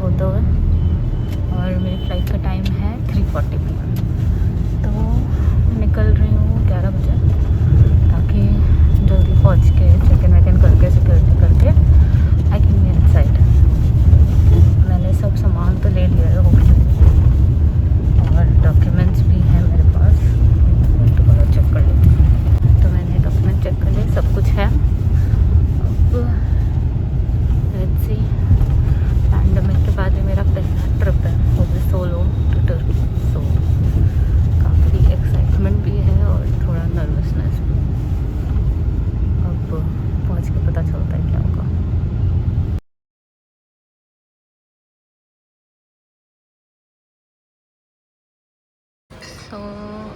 होते हुए, और मेरी फ़्लाइट का टाइम है 3:40 PM। तो निकल रही हूँ 11 बजे, ताकि जल्दी पहुँच के चेक इन वेक इन करके सिक्योरिटी करके आई कैन बी इनसाइड। मैंने सब सामान तो ले लिया है होपफुली, और डॉक्यूमेंट्स भी हैं मेरे पास। दोबारा चेक कर लेती हूँ। तो मैंने डॉक्यूमेंट चेक कर लिए, सब कुछ है। अब लेट्स सी, पैंडेमिक के बाद ये मेरा पहला ट्रिप है, वो भी सोलो टू टर्की। सो काफ़ी एक्साइटमेंट भी है और थोड़ा नर्वसनेस भी। अब पहुँच के पता चलता है क्या होगा। तो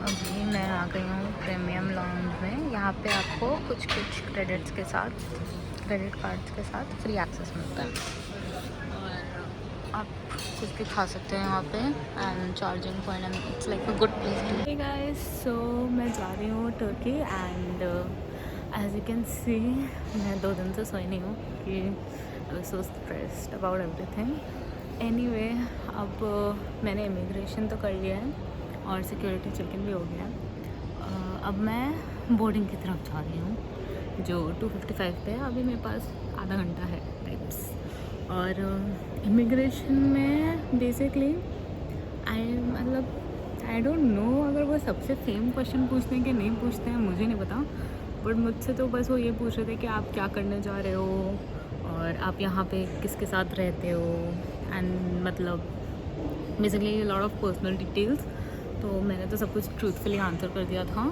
अभी मैं आ गई हूँ प्रीमियम लॉन्ज में। यहाँ पे आपको कुछ क्रेडिट कार्ड्स के साथ फ्री एक्सेस मिलता है, और आप कुछ भी खा सकते हैं यहाँ पे। And charging point, and it's like a good place. Hey guys, so मैं जा रही हूँ तुर्की, and as you can see मैं 2 दिन से सोई नहीं हूँ कि I was so stressed about everything. Anyway, अब मैंने इमिग्रेशन तो कर लिया है और सिक्योरिटी चेक इन भी हो गया है। अब मैं बोर्डिंग की तरफ जा रही हूँ, जो 2:55 पे है। अभी मेरे पास आधा घंटा है टाइप्स। और इमिग्रेशन में बेसिकली आई डोंट नो अगर वो सबसे सेम क्वेश्चन पूछते हैं कि नहीं पूछते हैं, मुझे नहीं पता। बट मुझसे तो बस वो ये पूछ रहे थे कि आप क्या करने जा रहे हो, और आप यहाँ पे किसके साथ रहते हो, एंड मतलब basically lot of personal details. तो मैंने तो सब कुछ ट्रूथफुली आंसर कर दिया था,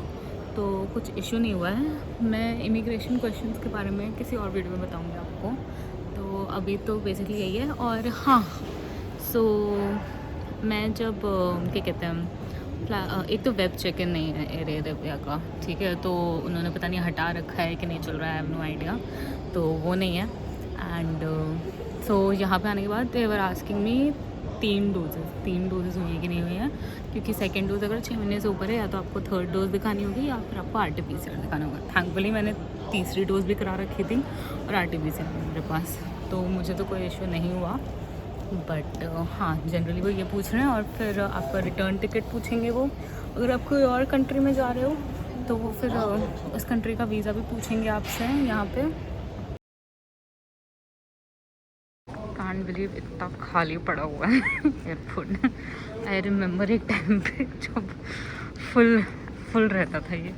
तो कुछ इशू नहीं हुआ है। मैं इमिग्रेशन क्वेश्चंस के बारे में किसी और वीडियो में बताऊंगी आपको। तो अभी तो बेसिकली यही है। और हाँ, सो मैं जब क्या कहते हैं, एक तो वेब चेक इन नहीं है एयर अरेबिया का, ठीक है। तो उन्होंने पता नहीं हटा रखा है कि नहीं चल रहा है, आई हैव नो आइडिया। तो वो नहीं है। एंड सो यहाँ पे आने के बाद दे वर आस्किंग मी 3 डोजेज़ हुई है कि नहीं हुई है, क्योंकि सेकेंड डोज अगर 6 महीने से ऊपर है, या तो आपको थर्ड डोज दिखानी होगी, या फिर आपको RT-PCR दिखाना होगा। थैंकफुली मैंने तीसरी डोज भी करा रखी थी, और RT-PCR मेरे पास, तो मुझे तो कोई इशू नहीं हुआ। बट हाँ, जनरली वो ये पूछ रहे हैं, और फिर आपका रिटर्न टिकट पूछेंगे वो। अगर आप कोई और कंट्री में जा रहे हो तो वो फिर उस कंट्री का वीज़ा भी पूछेंगे आपसे यहाँ पे। कांट बिलीव इतना खाली पड़ा हुआ है एयरपोर्ट। आई रिमेंबर एक टाइम पे जब फुल फुल रहता था ये।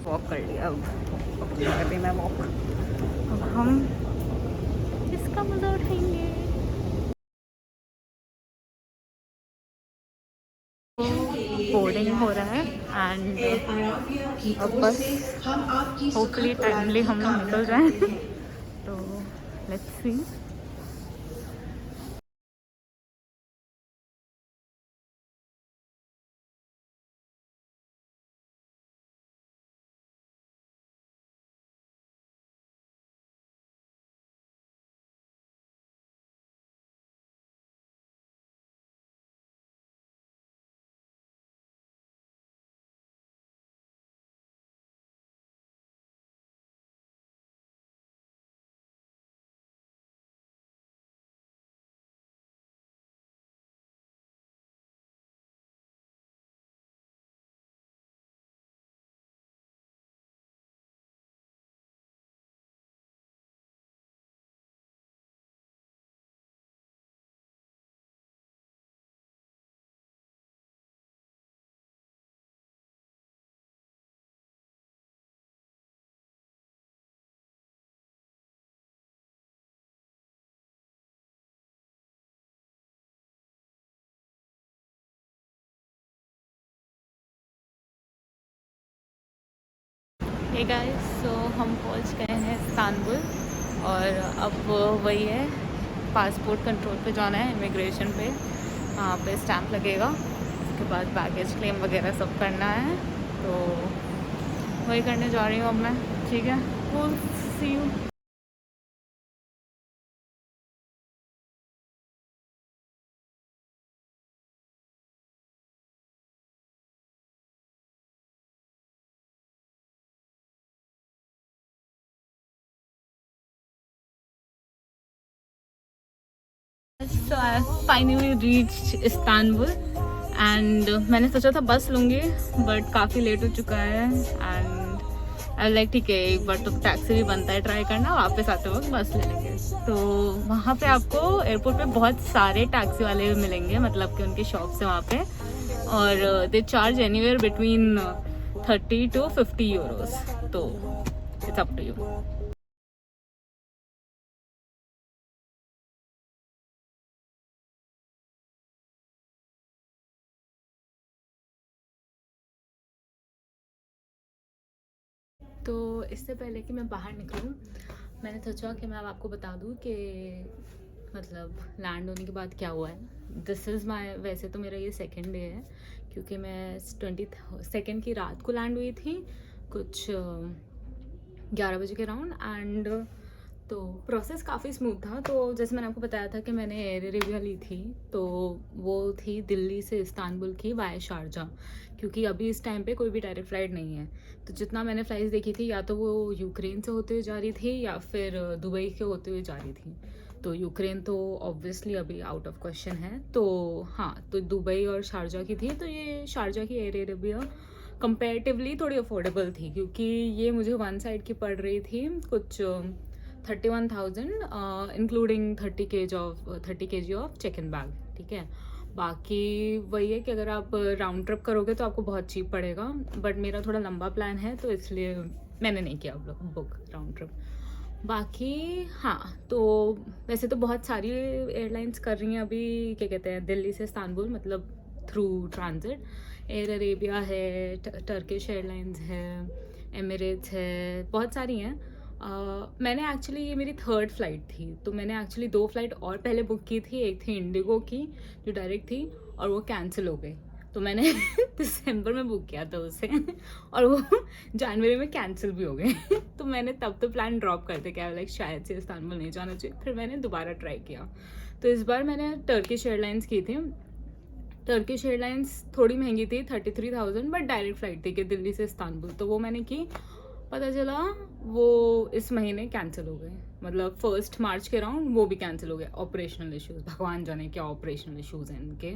वॉक कर लिया, अब कर रही मैं वॉक। अब हम इसका मज़ा उठाएंगे। बोर्डिंग हो रहा है, एंड अब बस होपफुली टाइमली हम लोग निकल जाएं। तो लेट्स सी। हे गाइस, सो हम पहुंच गए हैं इस्तांबुल, और अब वही है, पासपोर्ट कंट्रोल पे जाना है, इमिग्रेशन पे। वहाँ पे स्टैंप लगेगा, उसके बाद बैगेज क्लेम वगैरह सब करना है। तो वही करने जा रही हूँ अब मैं, ठीक है। See you. So I finally reach Istanbul and मैंने सोचा था बस लूँगी बट काफ़ी लेट हो चुका है एंड आई लाइक ठीक है एक बार तो टैक्सी भी बनता है ट्राई करना, वापस आते वक्त बस ले लेंगे। तो वहाँ पे आपको एयरपोर्ट पे बहुत सारे टैक्सी वाले मिलेंगे, मतलब कि उनके शॉप्स हैं वहाँ पे, और they charge anywhere between 30 to 50 Euros, तो इट्स अप टू यू। तो इससे पहले कि मैं बाहर निकलूँ मैंने सोचा कि मैं अब आपको बता दूँ कि मतलब लैंड होने के बाद क्या हुआ है। दिस इज़ माई, वैसे तो मेरा ये सेकेंड डे है क्योंकि मैं 22 की रात को लैंड हुई थी कुछ 11 बजे के राउंड एंड तो प्रोसेस काफ़ी स्मूथ था। तो जैसे मैंने आपको बताया था कि मैंने एयर अरेबिया ली थी, तो वो थी दिल्ली से इस्तांबुल की वाया शारजा, क्योंकि अभी इस टाइम पे कोई भी डायरेक्ट फ़्लाइट नहीं है। तो जितना मैंने फ़्लाइट्स देखी थी या तो वो यूक्रेन से होते हुए जा रही थी या फिर दुबई के होते हुए जा रही थी। तो यूक्रेन तो ऑब्वियसली अभी आउट ऑफ क्वेश्चन है, तो हाँ, तो दुबई और शारजा की थी। तो ये शारजा की एयर अरेबिया कंपेरेटिवली थोड़ी अफोर्डेबल थी क्योंकि ये मुझे वन साइड की पड़ रही थी कुछ 31,000 including 30 kg of check in bag, ठीक है। बाकी वही है कि अगर आप राउंड ट्रिप करोगे तो आपको बहुत चीप पड़ेगा, बट मेरा थोड़ा लंबा प्लान है तो इसलिए मैंने नहीं किया बुक राउंड ट्रिप। बाकी हाँ, तो वैसे तो बहुत सारी एयरलाइंस कर रही हैं अभी, क्या कहते हैं, दिल्ली से इस्तांबुल मतलब थ्रू ट्रांजिट। एयर अरेबिया है, टर्किश एयरलाइंस है, एमिरेट्स है, बहुत सारी हैं। मैंने एक्चुअली, ये मेरी थर्ड फ्लाइट थी, तो मैंने एक्चुअली 2 फ्लाइट और पहले बुक की थी। एक थी इंडिगो की जो डायरेक्ट थी और वो कैंसिल हो गई, तो मैंने दिसंबर में बुक किया था उसे और वो जनवरी में कैंसिल भी हो गए तो मैंने तब तो प्लान ड्रॉप कर दिया, क्या लाइक शायद से इस्तांबुल नहीं जाना चाहिए। फिर मैंने दोबारा ट्राई किया, तो इस बार मैंने टर्किश एयरलाइंस की थी। टर्किश एयरलाइंस थोड़ी महंगी थी, 33,000, बट डायरेक्ट फ्लाइट थी कि दिल्ली से इस्तांबुल, तो वो मैंने की। पता चला वो इस महीने कैंसिल हो गए, मतलब 1 मार्च के राउंड वो भी कैंसिल हो गए। ऑपरेशनल इश्यूज, भगवान जाने क्या ऑपरेशनल इश्यूज हैं इनके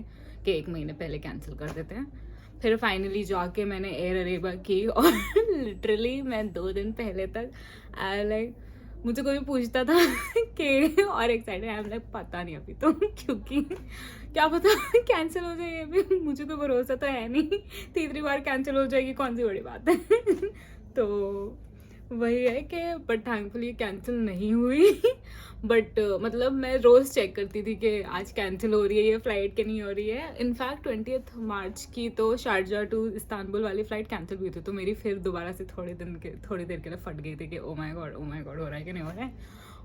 कि 1 महीने पहले कैंसिल कर देते हैं। फिर फाइनली जाके मैंने एयर अरेबिया की और लिटरली मैं 2 दिन पहले तक आई लाइक, मुझे कोई पूछता था कि और एक्साइटेड, आई एम लाइक पता नहीं अभी तो क्योंकि क्या पता कैंसिल हो जाए, ये भी मुझे तो भरोसा तो है नहीं, तीसरी बार कैंसिल हो जाएगी कौन सी बड़ी बात है तो वही है कि बट थैंकफुली कैंसिल नहीं हुई बट मतलब मैं रोज़ चेक करती थी कि आज कैंसिल हो रही है ये फ़्लाइट कि नहीं हो रही है। इनफैक्ट 20 मार्च की तो शारजा टू इस्तांबुल वाली फ़्लाइट कैंसिल हुई थी, तो मेरी फिर दोबारा से थोड़ी देर के लिए फट गई थी कि ओ माय गॉड हो रहा है कि नहीं हो रहा है।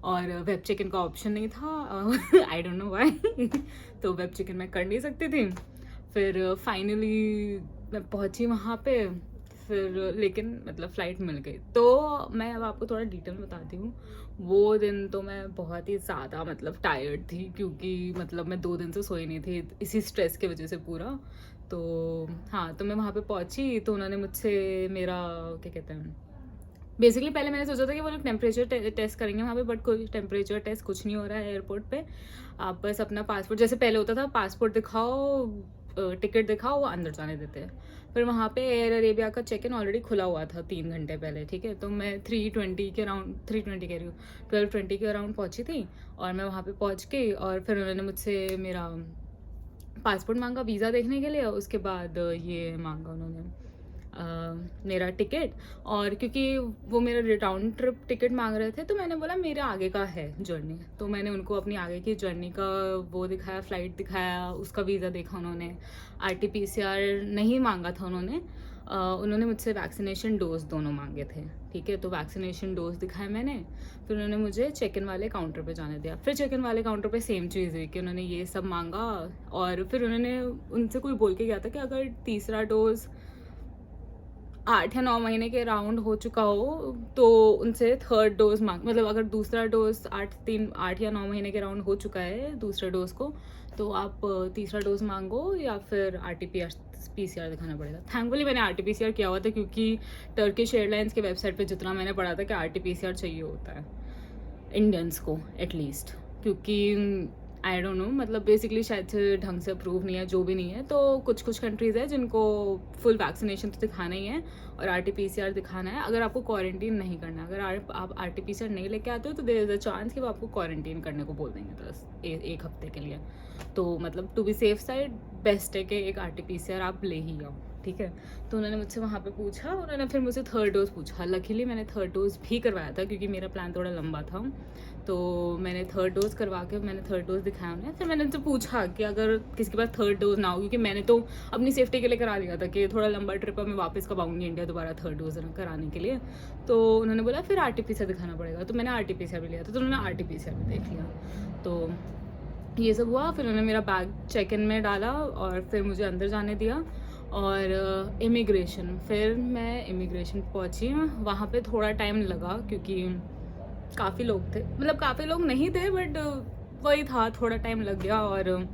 और वेब चेक इन का ऑप्शन नहीं था, आई डोंट नो व्हाई तो वेब चेक इन मैं कर नहीं सकती थी। फिर फाइनली मैं पहुंची वहाँ पे, फिर लेकिन मतलब फ़्लाइट मिल गई। तो मैं अब आपको थोड़ा डिटेल बताती हूँ। वो दिन तो मैं बहुत ही ज़्यादा मतलब टायर्ड थी क्योंकि मतलब मैं 2 दिन से सोई नहीं थी इसी स्ट्रेस की वजह से पूरा। तो हाँ, तो मैं वहाँ पे पहुँची तो उन्होंने मुझसे मेरा क्या कहते हैं, बेसिकली पहले मैंने सोचा था कि वो लोग टेम्परेचर टेस्ट करेंगे वहाँ पे, बट कोई टेम्परेचर टेस्ट कुछ नहीं हो रहा है एयरपोर्ट पे। आप बस अपना पासपोर्ट, जैसे पहले होता था पासपोर्ट दिखाओ, टिकट दिखाओ, वो अंदर जाने देते हैं। फिर वहाँ पे एयर अरेबिया का चेक इन ऑलरेडी खुला हुआ था 3 घंटे पहले, ठीक है। तो मैं 3:20 के अराउंड, 3:20 कह रही हूँ, 12:20 के अराउंड पहुँची थी और मैं वहाँ पे पहुँच गई और फिर उन्होंने मुझसे मेरा पासपोर्ट मांगा वीज़ा देखने के लिए, उसके बाद ये मांगा उन्होंने मेरा टिकट। और क्योंकि वो मेरा रिटर्न ट्रिप टिकट मांग रहे थे तो मैंने बोला मेरा आगे का है जर्नी, तो मैंने उनको अपनी आगे की जर्नी का वो दिखाया, फ़्लाइट दिखाया, उसका वीज़ा देखा उन्होंने। RT-PCR नहीं मांगा था उन्होंने, उन्होंने मुझसे वैक्सीनेशन डोज दोनों मांगे थे, ठीक है। तो वैक्सीनेशन डोज दिखाए मैंने, फिर उन्होंने मुझे चेक इन वाले काउंटर पे जाने दिया। फिर चेक इन वाले काउंटर पे सेम चीज़ है कि उन्होंने ये सब मांगा और फिर उन्होंने उनसे कोई बोल के गया था कि अगर तीसरा डोज 8 या 9 महीने के राउंड हो चुका हो तो उनसे थर्ड डोज मांग, मतलब अगर दूसरा डोज 8 या 9 महीने के राउंड हो चुका है दूसरे डोज को, तो आप तीसरा डोज मांगो या फिर RT-PCR दिखाना पड़ेगा। थैंकफुली मैंने RT-PCR किया हुआ था क्योंकि टर्किश एयरलाइंस के वेबसाइट पे जितना मैंने पढ़ा था कि RT-PCR चाहिए होता है इंडियंस को एटलीस्ट, क्योंकि आई डोंट नो, मतलब बेसिकली शायद से ढंग से अप्रूव नहीं है, जो भी नहीं है। तो कुछ कुछ कंट्रीज़ है जिनको फुल वैक्सीनेशन तो दिखाना ही है और RT-PCR दिखाना है अगर आपको क्वारंटीन नहीं करना है। अगर आप RT-PCR नहीं लेके आते हो तो देयर इज़ अ चांस कि वो आपको क्वारंटीन करने को बोल देंगे 1 हफ्ते के लिए। तो मतलब to be safe side best है कि एक RT-PCR आप ले ही आओ, ठीक है। तो उन्होंने मुझसे वहाँ पे पूछा, उन्होंने फिर मुझसे 3rd डोज़ पूछा। लकीली मैंने 3rd डोज़ भी करवाया था क्योंकि मेरा प्लान थोड़ा लंबा था। तो मैंने 3rd डोज़ करवा के मैंने 3rd डोज़ दिखाया उन्हें। फिर मैंने उनसे पूछा कि अगर किसी के पास 3rd डोज़ ना हो, क्योंकि मैंने तो अपनी सेफ्टी के लिए करा लिया था कि थोड़ा लंबा ट्रिप है, मैं वापस कब आऊँगी इंडिया दोबारा 3rd डोज़ कराने के लिए। तो उन्होंने बोला फिर RT-PCR दिखाना पड़ेगा। तो मैंने RT-PCR भी लिया था, तो उन्होंने RT-PCR भी देख लिया। तो ये सब हुआ। फिर उन्होंने मेरा बैग चेक इन में डाला और फिर मुझे अंदर जाने दिया और इमिग्रेशन, फिर मैं इमिग्रेशन पहुंची। वहाँ पे थोड़ा टाइम लगा क्योंकि काफ़ी लोग थे, मतलब काफ़ी लोग नहीं थे बट वही था, थोड़ा टाइम लग गया। और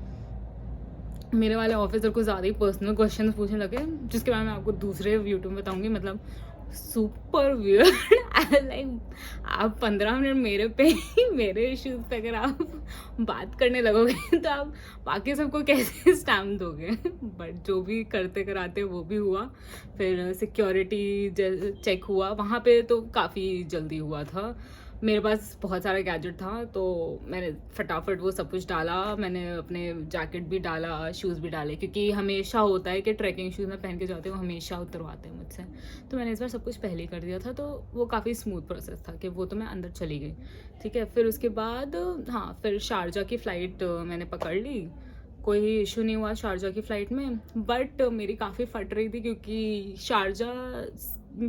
मेरे वाले ऑफिसर को ज़्यादा ही पर्सनल क्वेश्चंस पूछने लगे जिसके बारे में आपको दूसरे वीडियो में बताऊंगी। मतलब सुपर वियर्ड लाइक आप 15 मिनट मेरे पे ही मेरे इश्यूज पे अगर आप बात करने लगोगे तो आप बाकी सबको कैसे स्टैम्प दोगे। बट जो भी करते कराते वो भी हुआ। फिर सिक्योरिटी चेक हुआ वहाँ पे, तो काफ़ी जल्दी हुआ था। मेरे पास बहुत सारा गैजेट था तो मैंने फटाफट वो सब कुछ डाला। मैंने अपने जैकेट भी डाला, शूज़ भी डाले, क्योंकि हमेशा होता है कि ट्रैकिंग शूज़ में पहन के जाते हो, हमेशा उतरवाते हैं मुझसे। तो मैंने इस बार सब कुछ पहले ही कर दिया था, तो वो काफ़ी स्मूथ प्रोसेस था कि वो तो मैं अंदर चली गई, ठीक है। फिर उसके बाद हाँ, फिर शारजा की फ़्लाइट मैंने पकड़ ली। कोई इशू नहीं हुआ शारजा की फ़्लाइट में, बट मेरी काफ़ी फट रही थी क्योंकि शारजा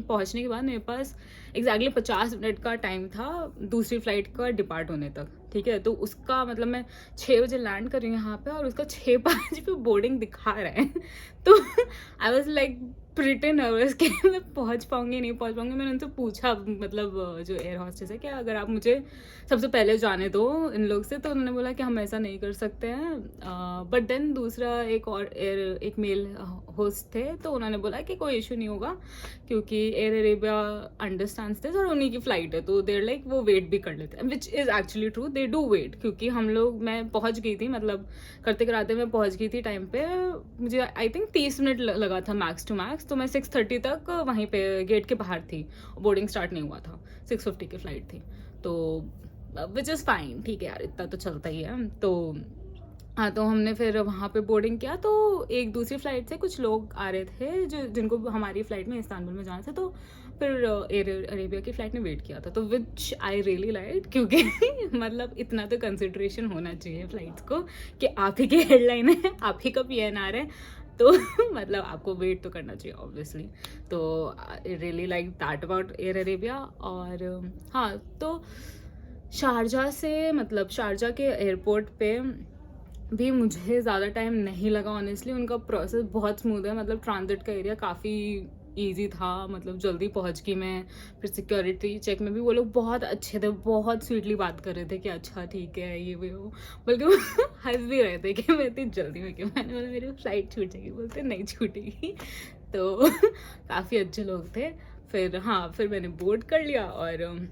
पहुंचने के बाद मेरे पास एग्जैक्टली 50 मिनट का टाइम था दूसरी फ्लाइट का डिपार्ट होने तक, ठीक है। तो उसका मतलब मैं 6 बजे लैंड कर रही हूँ यहाँ पे और उसका 6:05 पे बोर्डिंग दिखा रहा है। तो I was like pretty nervous कि मैं पहुँच पाऊँगी नहीं पहुँच पाऊँगी। मैंने उनसे पूछा, मतलब जो एयर हॉस्टेस है, कि अगर आप मुझे सबसे पहले जाने दो इन लोग से, तो उन्होंने बोला कि हम ऐसा नहीं कर सकते हैं। बट देन दूसरा एक मेल होस्ट थे, तो उन्होंने बोला कि कोई इशू नहीं होगा क्योंकि एयर अरेबिया अंडरस्टैंड्स दिस और उन्हीं की फ़्लाइट है, तो देर लाइक वो वेट भी कर लेते हैं, which is actually true, they do weight. क्योंकि मैं पहुंच गई थी, मतलब करते कराते मैं पहुंच गई थी टाइम पे। मुझे आई थिंक 30 मिनट लगा था मैक्स टू मैक्स। तो मैं 6:30 तक वहीं पे गेट के बाहर थी, बोर्डिंग स्टार्ट नहीं हुआ था, 6:50 की फ़्लाइट थी। तो विच इज़ फाइन, ठीक है यार, इतना तो चलता ही है। तो हाँ, तो हमने फिर वहाँ पे बोर्डिंग किया। तो एक दूसरी फ़्लाइट से कुछ लोग आ रहे थे जिनको हमारी फ़्लाइट में इस्तांबुल में जाना था, तो फिर एयर अरेबिया की फ़्लाइट ने वेट किया था, तो विच आई रियली लाइक, क्योंकि मतलब इतना तो कंसिड्रेशन होना चाहिए फ़्लाइट्स को कि आप ही की एयरलाइन है, आप ही का PNR है, तो मतलब आपको वेट तो करना चाहिए ऑब्वियसली। तो I really like that about air Arabia. और हाँ, तो शारजा के एयरपोर्ट पे भी मुझे ज़्यादा टाइम नहीं लगा ऑनेस्टली। उनका प्रोसेस बहुत स्मूथ है, मतलब ट्रांजिट का एरिया काफ़ी ईजी था, मतलब जल्दी पहुंच गई मैं। फिर सिक्योरिटी चेक में भी वो लोग बहुत अच्छे थे, बहुत स्वीटली बात कर रहे थे कि अच्छा ठीक है ये भी हो, बल्कि वो हंस भी रहे थे कि मैं इतनी जल्दी में क्यों। मैंने बोला मेरी फ़्लाइट छूट जाएगी, बोलते नहीं छूटेगी। तो काफ़ी अच्छे लोग थे। फिर हाँ, फिर मैंने बोर्ड कर लिया और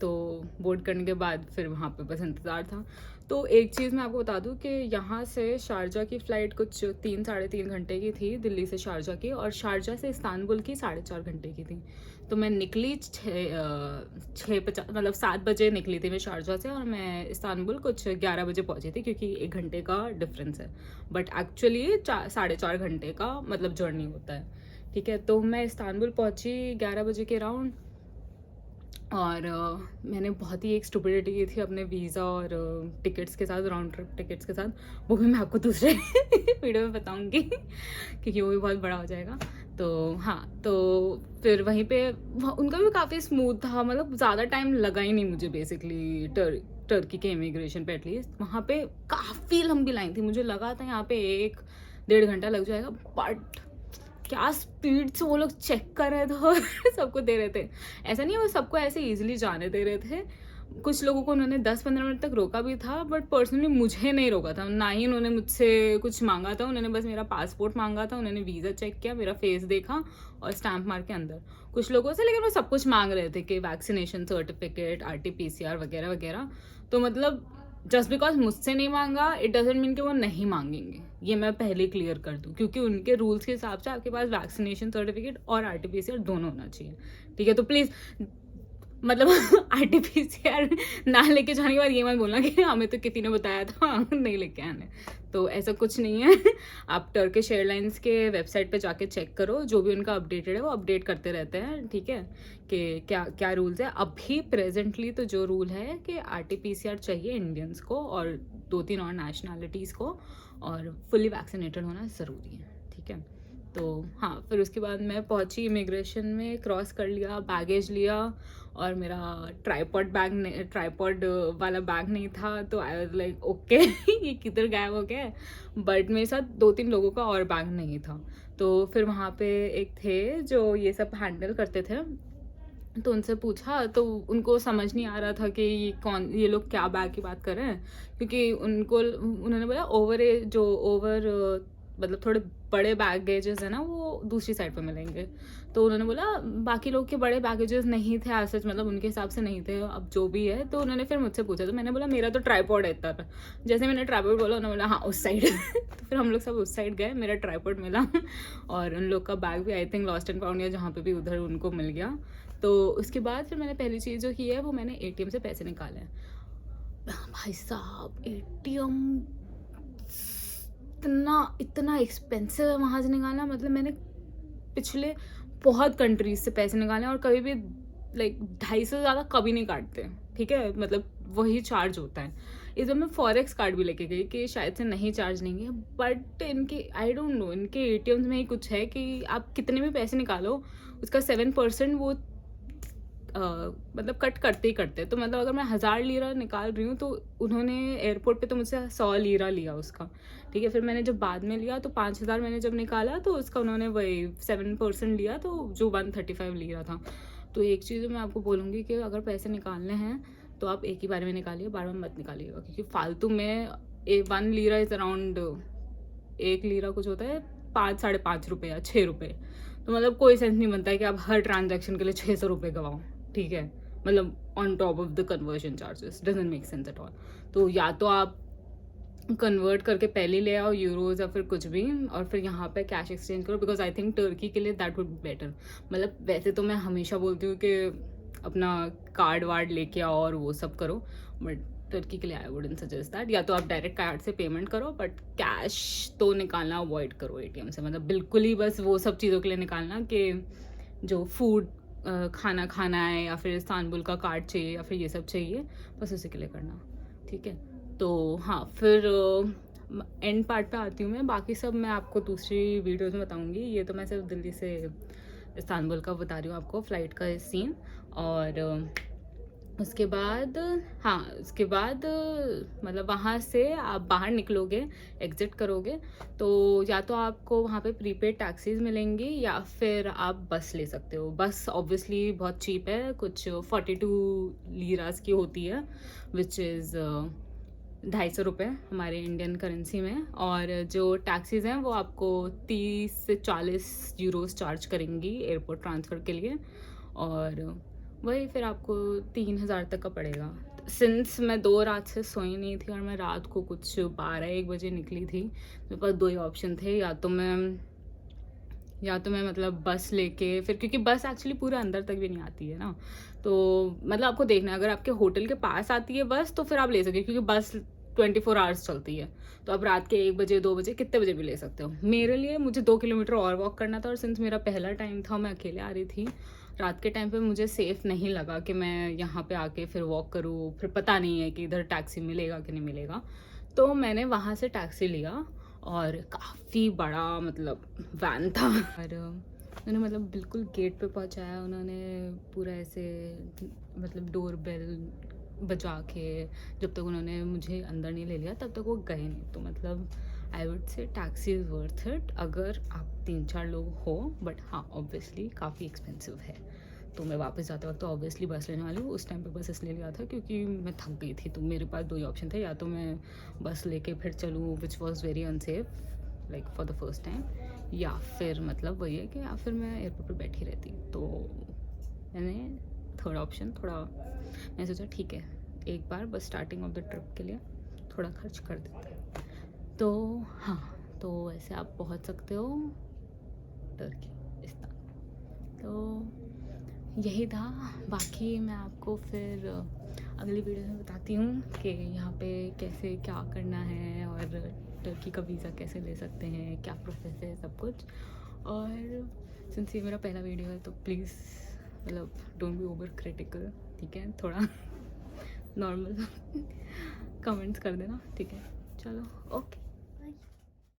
तो बोर्ड करने के बाद फिर वहाँ पे बस इंतज़ार था। तो एक चीज़ मैं आपको बता दूँ कि यहाँ से शारजा की फ़्लाइट कुछ 3-3.5 घंटे की थी, दिल्ली से शारजा की, और शारजा से इस्तांबुल की 4.5 घंटे की थी। तो मैं निकली 7 बजे निकली थी मैं शारजा से, और मैं इस्तांबुल कुछ 11 बजे पहुँची थी, क्योंकि 1 घंटे का डिफरेंस है। बट एक्चुअली 4.5 घंटे का मतलब जर्नी होता है, ठीक है। तो मैं इस्तांबुल पहुँची 11 बजे के अराउंड। और मैंने बहुत ही एक स्टुपिडिटी की थी अपने वीज़ा और टिकट्स के साथ, राउंड ट्रिप टिकट्स के साथ। वो भी मैं आपको दूसरे वीडियो में बताऊंगी क्योंकि वो भी बहुत बड़ा हो जाएगा। तो हाँ, तो फिर वहीं पे उनका भी काफ़ी स्मूथ था, मतलब ज़्यादा टाइम लगा ही नहीं मुझे बेसिकली टर्की के इमिग्रेशन पे। एटलीस्ट वहाँ पे काफ़ी लंबी लाइन थी, मुझे लगा था यहाँ पे 1-1.5 घंटा लग जाएगा, बट क्या स्पीड से वो लोग चेक कर रहे थे और सबको दे रहे थे। ऐसा नहीं है वो सबको ऐसे इजीली जाने दे रहे थे, कुछ लोगों को उन्होंने 10-15 मिनट तक रोका भी था, बट पर्सनली मुझे नहीं रोका था, ना ही उन्होंने मुझसे कुछ मांगा था। उन्होंने बस मेरा पासपोर्ट मांगा था, उन्होंने वीज़ा चेक किया, मेरा फेस देखा और स्टैंप मार के अंदर। कुछ लोगों से लेकिन वो सब कुछ मांग रहे थे कि वैक्सीनेशन सर्टिफिकेट, RT-PCR वगैरह वगैरह। तो मतलब जस्ट बिकॉज मुझसे नहीं मांगा इट डजेंट मीन कि वो नहीं मांगेंगे, ये मैं पहले क्लियर कर दूँ, क्योंकि उनके रूल्स के हिसाब से आपके पास वैक्सीनेशन सर्टिफिकेट और RT-PCR दोनों होना चाहिए, ठीक है। तो प्लीज़ मतलब RT-PCR ना लेके जाने के बाद ये मत बोलना कि हमें तो किसी ने बताया था नहीं लेके आने, तो ऐसा कुछ नहीं है। आप टर्किश एयरलाइंस के वेबसाइट पे जाके चेक करो, जो भी उनका अपडेटेड है वो अपडेट करते रहते हैं, ठीक है, कि क्या क्या रूल्स है। अभी प्रेजेंटली तो जो रूल है कि RT-PCR चाहिए इंडियंस को और 2-3 और नेशनैलिटीज़ को, और फुली वैक्सीनेटेड होना ज़रूरी है, ठीक है। तो हाँ, फिर उसके बाद मैं पहुंची इमिग्रेशन में, क्रॉस कर लिया, बैगेज लिया, और मेरा ट्राईपॉड वाला बैग नहीं था, तो आई वाज लाइक ओके ये किधर गायब हो गया। बट मेरे साथ 2-3 लोगों का और बैग नहीं था, तो फिर वहाँ पे एक थे जो ये सब हैंडल करते थे, तो उनसे पूछा, तो उनको समझ नहीं आ रहा था कि ये लोग क्या बैग की बात कर रहे हैं, क्योंकि उन्होंने बोला मतलब थोड़े बड़े बैगेजेस है ना वो दूसरी साइड पे मिलेंगे। तो उन्होंने बोला बाकी लोग के बड़े बैगेजेस नहीं थे ऐसे, मतलब उनके हिसाब से नहीं थे, अब जो भी है। तो उन्होंने फिर मुझसे पूछा, तो मैंने बोला मेरा तो ट्राईपॉड है इतना। जैसे मैंने ट्राईपॉड बोला, उन्होंने बोला हाँ उस साइड तो फिर हम लोग सब उस साइड गए, मेरा ट्राईपॉड मिला और उन लोग का बैग भी I think lost and found या जहाँ पे भी उधर उनको मिल गया। तो उसके बाद फिर मैंने पहली चीज़ जो की है वो मैंने ATM से पैसे निकाले हैं। भाई साहब ATM इतना एक्सपेंसिव है वहाँ से निकालना, मतलब मैंने पिछले बहुत कंट्रीज से पैसे निकाले और कभी भी लाइक 250 से ज़्यादा कभी नहीं काटते, ठीक है, मतलब वही चार्ज होता है। इस बार मैं फॉरेक्स कार्ड भी लेके गई कि शायद से नहीं चार्ज लेंगे, बट इनके आई डोंट नो, इनके ATMs में ही कुछ है कि आप कितने भी पैसे निकालो उसका 7% वो मतलब कट करते ही करते हैं। तो मतलब अगर मैं 1000 लीरा निकाल रही हूँ तो उन्होंने एयरपोर्ट पे तो मुझसे 100 लीरा लिया उसका, ठीक है। फिर मैंने जब बाद में लिया तो 5000 मैंने जब निकाला तो उसका उन्होंने वही 7% लिया, तो जो 135 लीरा था। तो एक चीज़ मैं आपको बोलूँगी कि अगर पैसे निकालने हैं तो आप एक ही बारे में निकालिए, बार बार मत निकालिएगा, क्योंकि फालतू में 1 लीरा इज़ अराउंड 1 लीरा कुछ होता है 5-5.5 रुपये या 6 रुपये। तो मतलब कोई सेंस नहीं बनता है कि आप हर ट्रांजैक्शन के लिए 600 रुपये गवाओ, ठीक है, मतलब on top of the conversion charges, doesn't make sense at all. तो या तो आप कन्वर्ट करके पहले ले आओ यूरोज या फिर कुछ भी, और फिर यहाँ पे कैश एक्सचेंज करो, बिकॉज आई थिंक टर्की के लिए दैट वुड बी बेटर। मतलब वैसे तो मैं हमेशा बोलती हूँ कि अपना कार्ड वार्ड लेके आओ और वो सब करो, बट टर्की के लिए आई वुडंट सजेस्ट दैट। या तो आप डायरेक्ट कार्ड से पेमेंट करो, बट कैश तो निकालना अवॉइड करो ATM से, मतलब बिल्कुल ही बस वो सब चीज़ों के लिए निकालना कि जो फूड खाना है या फिर इस्तांबुल का कार्ड चाहिए या फिर ये सब चाहिए, बस उसी के लिए करना, ठीक है। तो हाँ, फिर एंड पार्ट पे आती हूँ मैं, बाकी सब मैं आपको दूसरी वीडियोज़ में बताऊँगी। ये तो मैं सिर्फ दिल्ली से इस्तांबुल का बता रही हूँ आपको, फ़्लाइट का सीन। और उसके बाद उसके बाद मतलब वहाँ से आप बाहर निकलोगे, एग्ज़िट करोगे, तो या तो आपको वहाँ पे प्रीपेड टैक्सीज़ मिलेंगी या फिर आप बस ले सकते हो। बस ऑब्वियसली बहुत चीप है, कुछ 42 लीरास की होती है, विच इज़ 250 रुपये हमारे इंडियन करेंसी में। और जो टैक्सीज़ हैं वो आपको 30 से 40 यूरोस चार्ज करेंगी एयरपोर्ट ट्रांसफ़र के लिए, और वही फिर आपको 3000 तक का पड़ेगा। सिंस मैं 2 रात से सोई नहीं थी और मैं रात को कुछ 12-1 बजे निकली थी, मेरे पास 2 ही ऑप्शन थे, या तो मैं मतलब बस लेके फिर, क्योंकि बस एक्चुअली पूरे अंदर तक भी नहीं आती है ना, तो मतलब आपको देखना है, अगर आपके होटल के पास आती है बस तो फिर आप ले सकते, क्योंकि बस 24 आवर्स चलती है, तो आप रात के 1 बजे 2 बजे कितने बजे भी ले सकते हो। मेरे लिए मुझे 2 किलोमीटर और वॉक करना था, और सिंस मेरा पहला टाइम था, मैं अकेले आ रही थी रात के टाइम पे, मुझे सेफ़ नहीं लगा कि मैं यहाँ पे आके फिर वॉक करूँ, फिर पता नहीं है कि इधर टैक्सी मिलेगा कि नहीं मिलेगा। तो मैंने वहाँ से टैक्सी लिया, और काफ़ी बड़ा मतलब वैन था, और उन्होंने मतलब बिल्कुल गेट पे पहुँचाया, उन्होंने पूरा ऐसे मतलब डोर बेल बजा के, जब तक उन्होंने मुझे अंदर नहीं ले लिया तब तक वो गए नहीं। तो मतलब I would say taxi is worth it अगर आप 3-4 लोग हो, बट हाँ ऑब्वियसली काफ़ी एक्सपेंसिव है। तो मैं वापस जाते वक्त तो ऑब्वियसली बस लेने वाली हूँ, उस टाइम पे बस इसलिए लिया था क्योंकि मैं थक गई थी, तो मेरे पास 2 ही ऑप्शन थे, या तो मैं बस लेके फिर चलूँ, which was very unsafe like for the first time, या फिर मतलब वही है कि या फिर मैं एयरपोर्ट पर बैठी रहती। तो मैंने थर्ड ऑप्शन थोड़ा, मैं सोचा ठीक है एक बार बस स्टार्टिंग ऑफ द ट्रिप के लिए थोड़ा खर्च कर देते हैं। तो हाँ, तो ऐसे आप पहुंच सकते हो टर्की, इस्तांबुल। तो यही था। बाकी मैं आपको फिर अगली वीडियो में बताती हूँ कि यहाँ पे कैसे क्या करना है और टर्की का वीज़ा कैसे ले सकते हैं, क्या प्रोसेस है, सब कुछ। और सिंस ये मेरा पहला वीडियो है तो प्लीज़ मतलब डोंट बी ओवर क्रिटिकल, ठीक है? थोड़ा नॉर्मल कमेंट्स कर देना, ठीक है? चलो, ओके।